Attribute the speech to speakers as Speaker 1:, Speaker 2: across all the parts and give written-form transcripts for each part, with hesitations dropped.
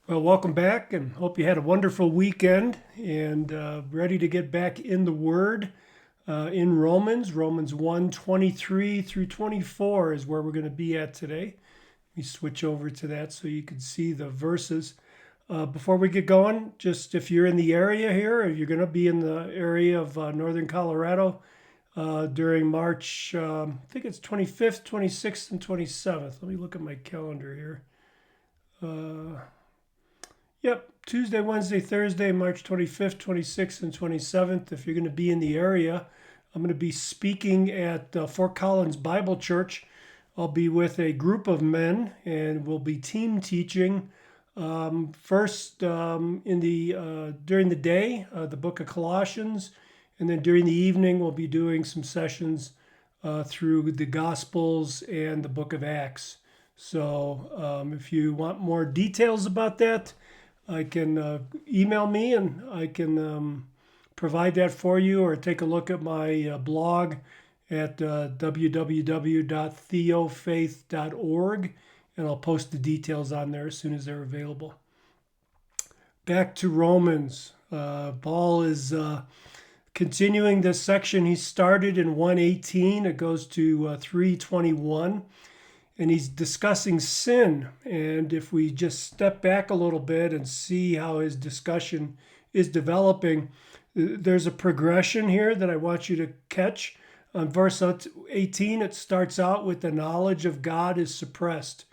Speaker 1: Well, welcome back and hope you had a wonderful weekend and ready to get back in the Word in Romans. Romans 1:23 through 24 is where we're going to be at today. Let me switch over to that so you can see the verses. Before we get going, just if you're in the area here, or you're going to be in the area of northern Colorado during March, I think it's 25th, 26th, and 27th. Let me look at my calendar here. Uh, Yep, Tuesday, Wednesday, Thursday, March 25th, 26th, and 27th. If you're going to be in the area, I'm going to be speaking at Fort Collins Bible Church. I'll be with a group of men and we'll be team teaching. First, in the during the day, the book of Colossians, and then during the evening, we'll be doing some sessions through the Gospels and the book of Acts. So, if you want more details about that, I can email me and I can provide that for you, or take a look at my blog at www.theofaith.org, and I'll post the details on there as soon as they're available. Back to Romans. Paul is continuing this section he started in 1:18. It goes to 3:21. And he's discussing sin. And if we just step back a little bit and see how his discussion is developing, there's a progression here that I want you to catch. On verse 18, it starts out with the knowledge of God is suppressed.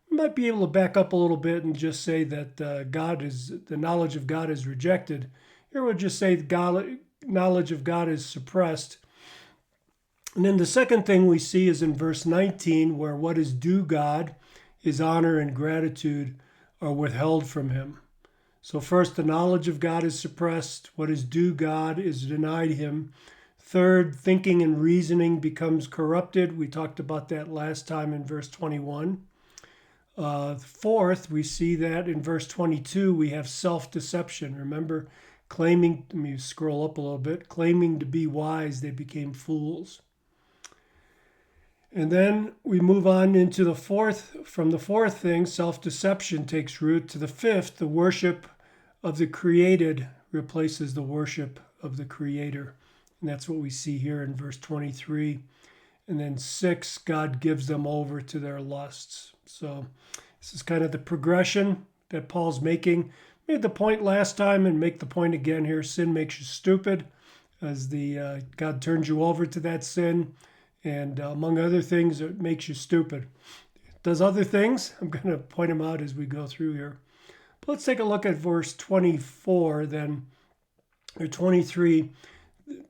Speaker 1: We might be able to back up a little bit and just say that the knowledge of God is rejected. Here we'll just say knowledge of God is suppressed. And then the second thing we see is in verse 19, where what is due God, his honor and gratitude, are withheld from him. So first, the knowledge of God is suppressed. What is due God is denied him. Third, thinking and reasoning becomes corrupted. We talked about that last time in verse 21. Fourth, we see that in verse 22, we have self-deception. Remember, let me scroll up a little bit, claiming to be wise, they became fools. And then we move on into the fourth. From the fourth thing, self-deception takes root, to the fifth, the worship of the created replaces the worship of the creator. And that's what we see here in verse 23. And then 6, God gives them over to their lusts. So this is kind of the progression that Paul's making. Made the point last time and make the point again here. Sin makes you stupid, as God turns you over to that sin. And among other things, it makes you stupid. It does other things. I'm going to point them out as we go through here. But let's take a look at verse 24 then, or 23.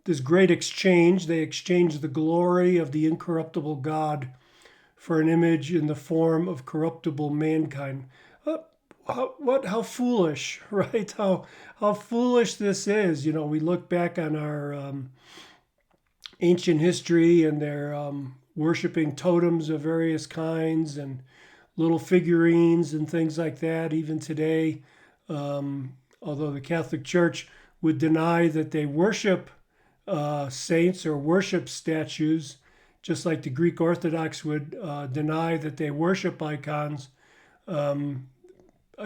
Speaker 1: This great exchange. They exchange the glory of the incorruptible God for an image in the form of corruptible mankind. How foolish, right? How foolish this is. You know, we look back on our ancient history, and they're worshiping totems of various kinds and little figurines and things like that. Even today, although the Catholic Church would deny that they worship saints or worship statues, just like the Greek Orthodox would deny that they worship icons. I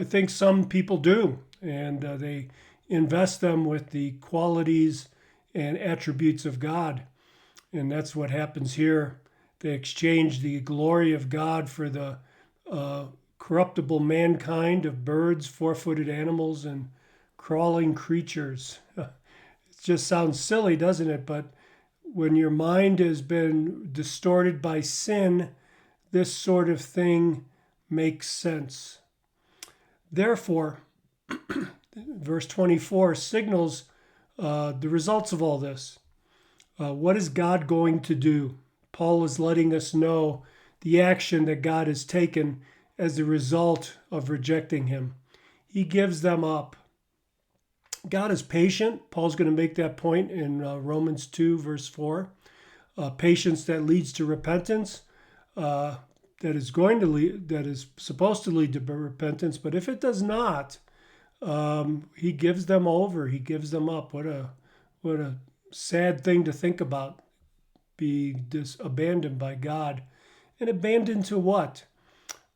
Speaker 1: think some people do, and they invest them with the qualities and attributes of God. And that's what happens here. They exchange the glory of God for the corruptible mankind of birds, four-footed animals, and crawling creatures. It just sounds silly, doesn't it? But when your mind has been distorted by sin, this sort of thing makes sense. Therefore, verse 24 signals the results of all this. What is God going to do? Paul is letting us know the action that God has taken as a result of rejecting him. He gives them up. God is patient. Paul's going to make that point in Romans 2, verse 4. Patience that leads to repentance, that is supposed to lead to repentance. But if it does not, he gives them over. He gives them up. What a sad thing to think about, being abandoned by God. And abandoned to what?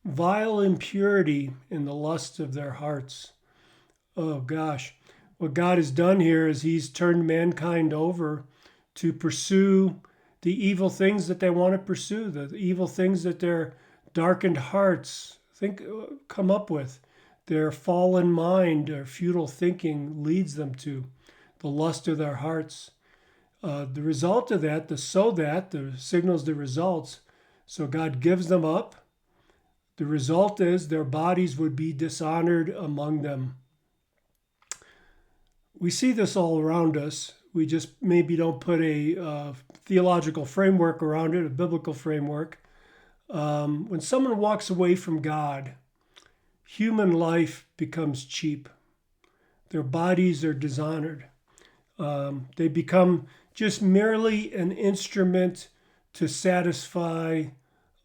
Speaker 1: vile impurity in the lust of their hearts. Oh gosh. What God has done here is he's turned mankind over to pursue the evil things that they want to pursue, the evil things that their darkened hearts come up with. Their fallen mind or futile thinking leads them to the lust of their hearts. The result of that, the signals the results. So God gives them up. The result is their bodies would be dishonored among them. We see this all around us. We just maybe don't put a theological framework around it, a biblical framework. When someone walks away from God, human life becomes cheap. Their bodies are dishonored. They become just merely an instrument to satisfy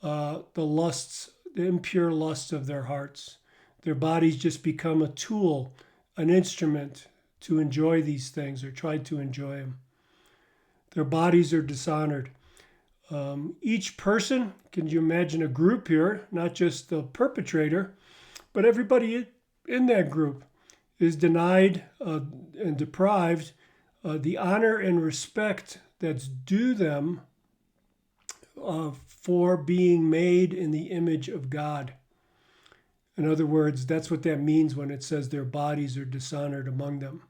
Speaker 1: the impure lusts of their hearts. Their bodies just become a tool, an instrument to enjoy these things or try to enjoy them. Their bodies are dishonored. Each person, can you imagine a group here, not just the perpetrator, but everybody in that group is denied and deprived the honor and respect that's due them for being made in the image of God. In other words, that's what that means when it says their bodies are dishonored among them.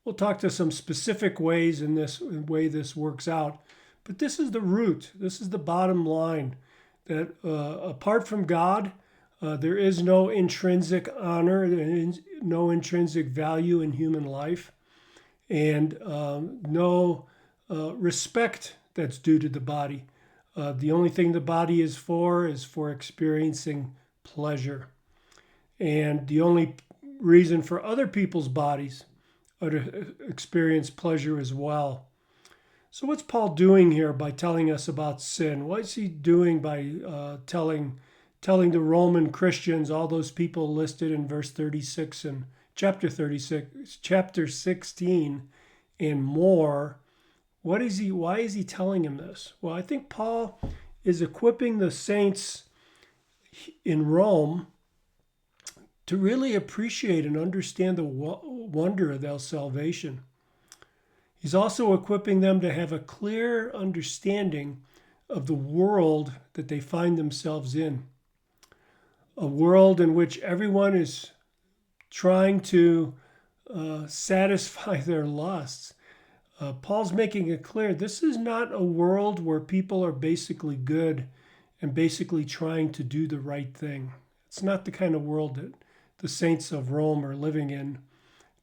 Speaker 1: We'll talk to some specific ways in this way this works out, but this is the root. This is the bottom line, that apart from God, there is no intrinsic honor, no intrinsic value in human life, and no respect that's due to the body. The only thing the body is for experiencing pleasure. And the only reason for other people's bodies are to experience pleasure as well. So what's Paul doing here by telling us about sin? What is he doing by telling the Roman Christians, all those people listed in verse 36 and chapter 16 and more? Why is he telling him this? Well, I think Paul is equipping the saints in Rome to really appreciate and understand the wonder of their salvation. He's also equipping them to have a clear understanding of the world that they find themselves in. A world in which everyone is trying to satisfy their lusts. Paul's making it clear this is not a world where people are basically good and basically trying to do the right thing. It's not the kind of world that the saints of Rome are living in,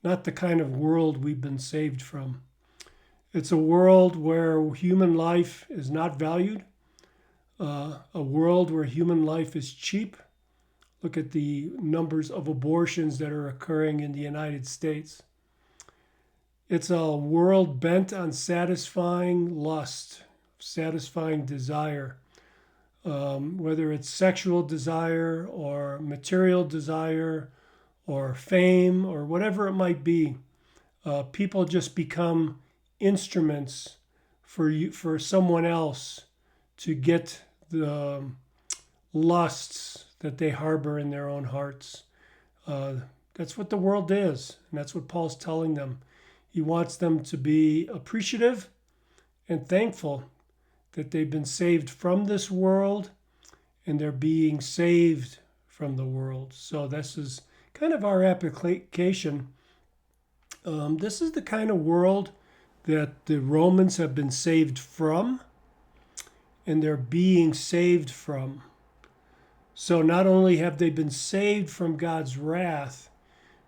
Speaker 1: not the kind of world we've been saved from. It's a world where human life is not valued, a world where human life is cheap. Look at the numbers of abortions that are occurring in the United States. It's a world bent on satisfying lust, satisfying desire, whether it's sexual desire or material desire or fame or whatever it might be. People just become instruments for someone else to get the lusts that they harbor in their own hearts. That's what the world is, and that's what Paul's telling them. He wants them to be appreciative and thankful that they've been saved from this world and they're being saved from the world. So this is kind of our application. This is the kind of world that the Romans have been saved from and they're being saved from. So not only have they been saved from God's wrath,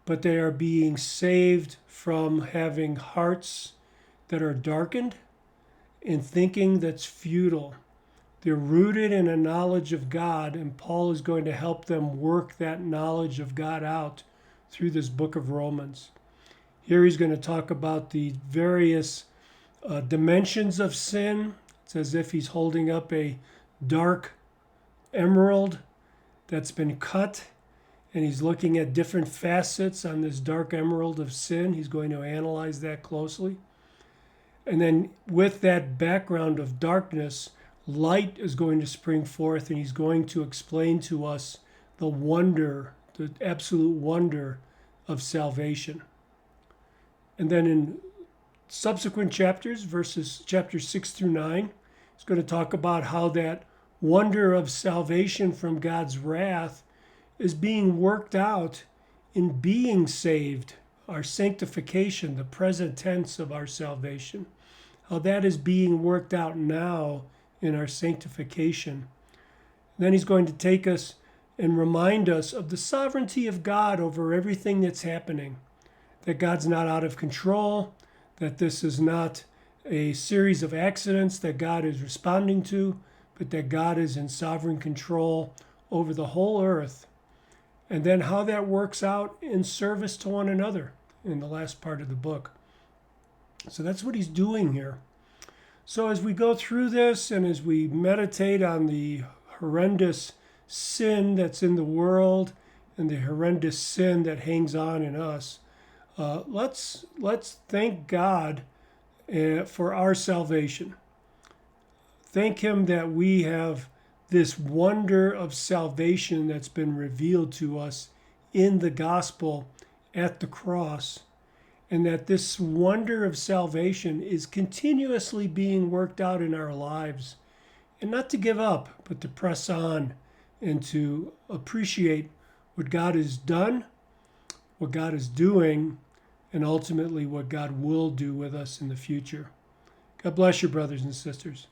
Speaker 1: but they are being saved from having hearts that are darkened and thinking that's futile. They're rooted in a knowledge of God, and Paul is going to help them work that knowledge of God out through this book of Romans. Here he's going to talk about the various dimensions of sin. It's as if he's holding up a dark emerald that's been cut, and he's looking at different facets on this dark emerald of sin. He's going to analyze that closely. And then with that background of darkness, light is going to spring forth, and he's going to explain to us the wonder, the absolute wonder of salvation. And then in subsequent chapters, chapters 6 through 9, it's going to talk about how that wonder of salvation from God's wrath is being worked out in being saved, our sanctification, the present tense of our salvation, how that is being worked out now in our sanctification. Then he's going to take us and remind us of the sovereignty of God over everything that's happening, that God's not out of control, that this is not a series of accidents that God is responding to, but that God is in sovereign control over the whole earth. And then how that works out in service to one another in the last part of the book. So that's what he's doing here. So as we go through this and as we meditate on the horrendous sin that's in the world and the horrendous sin that hangs on in us, let's thank God for our salvation. Thank him that we have this wonder of salvation that's been revealed to us in the gospel at the cross, and that this wonder of salvation is continuously being worked out in our lives, and not to give up, but to press on and to appreciate what God has done, what God is doing, and ultimately what God will do with us in the future. God bless you, brothers and sisters.